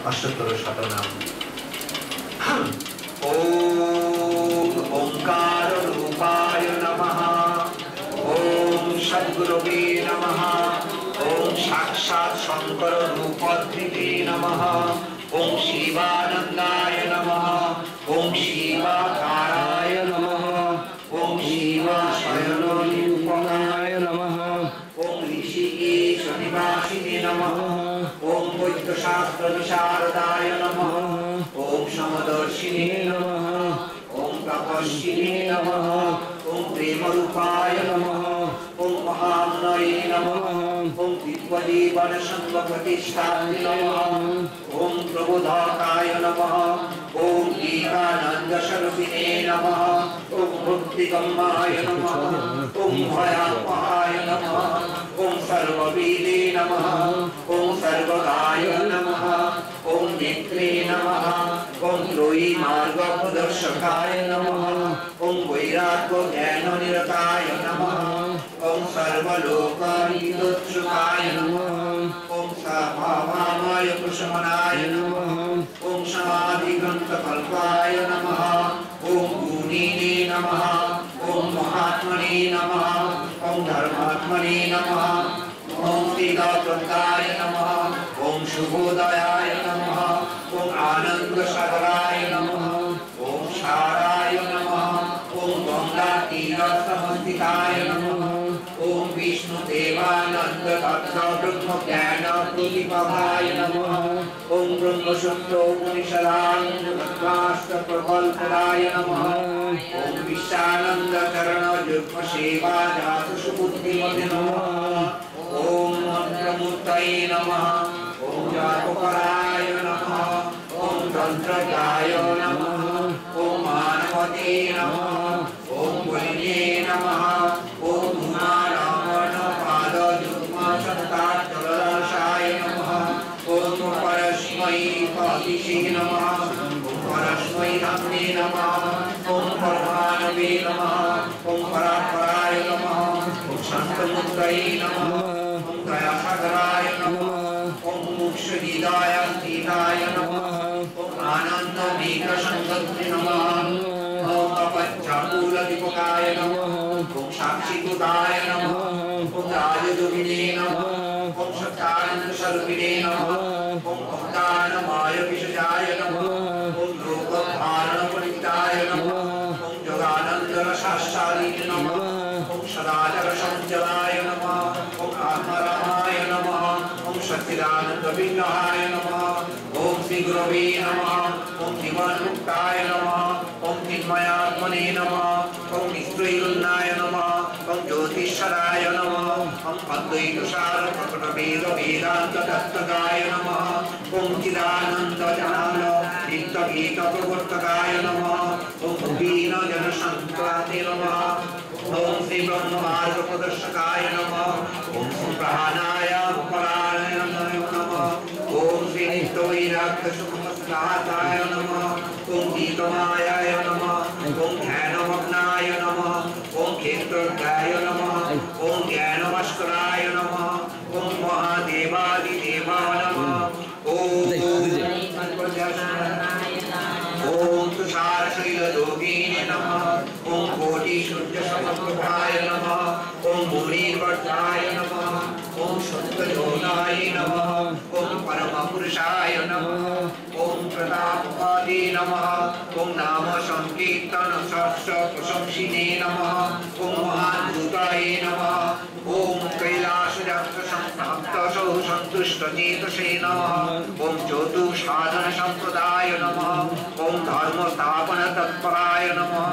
अष्टोत्तर शतनाम। ओम ओंकार रूपाय नमः। ओम सद्गुरुवे नमः। ओम साक्षात् शंकर रूपधृते नमः। ओम शिवानंदाय नमः। ओम शिवाकाराय नमः। ओम शिवाशयनोपमाय नमः। ओम ऋषिकेश निवासिने नमः। ओम वैद्यशास्त्र विशारदाय नमः। ओम समदर्शिने नमः। ओम तपस्विने नमः। ओम प्रेमरूपाय नमः। ओम महामनये नमः। ओम दिव्यजीवन संप्रतिष्ठाय नमः। ओम प्रबोधकाय नमः। ओम एकानंद स्वरूपिणे नमः। ओम भक्तिगम्याय नमः। ओम भयापहाय नमः। ओम सर्ववेदे नमः। ओम सर्वगाय नमः। ओम नेत्रे नमः। ओम त्रयी मार्ग प्रदर्शकाय नमः। ओम वैराग्य ज्ञान निरताय नमः। ओम सर्वलोकहितोत्सुकाय नमः। ओम सभावामय कुशमनाय नमः। ओम समाधिग्रंथकल्पाय नमः। ओम गुणिने नमः। ओम महात्मने नमः। ओम धर्मात्मने नमः। ओम श्रीदाताय नमः। ओम शुभोदयाय नमः। ओम आनंद सागराय नमः। ओम साराय नमः। ओम गंगा तीर समस्थिताय नमः। ओम विष्णुदेवानंद तत्व ब्रह्म ज्ञान प्रतिपदाय नमः। ओम ब्रह्मसूत्र उपनिषदाष्ट प्रकल्पदाय नमः। ओम विशानंद चरण युग्म सेवा जात सुबुद्धिमते नमः। ओम मंत्रमूर्तये नमः। ओम जातकराय नमः। ओम तंत्रज्ञाय नमः। ओम मानवते नमः। ओम बलिने नमः। ओम धूमारावण पाद युग्म सत्ताचलशाय नमः। ओम परस्मै पातिशे नमः। ओम परस्मै धम्मे नमः। ओम परमानवे नमः। ओम परापराय नमः। ओम शान्तमुद्रये नमः। ओम दयासागराय नमः। ओम मोक्षविदाय सीताय नमः। ओम आनंद मेघ संगत्रे नमः। ओम अपच्चाकूलदीपकाय नमः। ओम साक्षीभूताय नमः। ओम राजयोगिने नमः। ओम सत्यानंद स्वरूपिणे नमः। ओम भक्तानमाय विशजाय नमः। ओम लोकधारण परिताय नमः। ओम जगानंद रसास्वादिने नमः। ओम सदाचर संजलाय नमः। ओम आत्मरामाय नमः। ओम सच्चिदानंद विग्रहाय नमः। ओम श्री गुरवे नमः। ओम जीवन्मुक्ताय नमः। ओम चिन्मयात्मने नमः। ओम निस्त्रैगुण्याय नमः। ओम ज्योतिषराय नमः। ओम अद्वैतसार प्रकट वेद वेदांत तत्त्वगाय नमः। ओम चिदानंद ज्ञान नित्य गीत प्रवर्तकाय नमः। ओम दीन जन संक्रांति नमः। ओम श्री ब्रह्म मार्ग प्रदर्शकाय नमः। ओम संप्रहानाय परायणाय नमः। ओम श्री नित्य वैराग्य सुखमस्ताय नमः। ओम गीतमायाय नमः। ओम ध्यानमग्नाय नमः। ओम क्षेत्रज्ञाय नमः। ओम ज्ञानमस्कराय नमः। ओम महादेवादिदेवा नमः। ओम तुषारशैलयोगिने नमः। ओम कोटिसूर्यसमप्रभाय नमः। ओम मुनिवर्ताय नमः। ओम सत्ययोगाय नमः। ओम परमपुरुषाय नमः। ओम प्रतापपादे नमः। ओम नाम संकीर्तन सहस्र प्रशंसिने नमः। ओम महाभूताय नमः। ओम कैलासयात्र संप्राप्त सौ संतुष्ट चेतसे नमः। ओम चतुसाधन संप्रदाय नमः। ओम धर्म स्थापन तत्पराय नमः।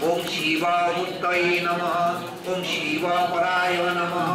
ओम शिवामूर्तये नमः। ओम शिवपराय नमः।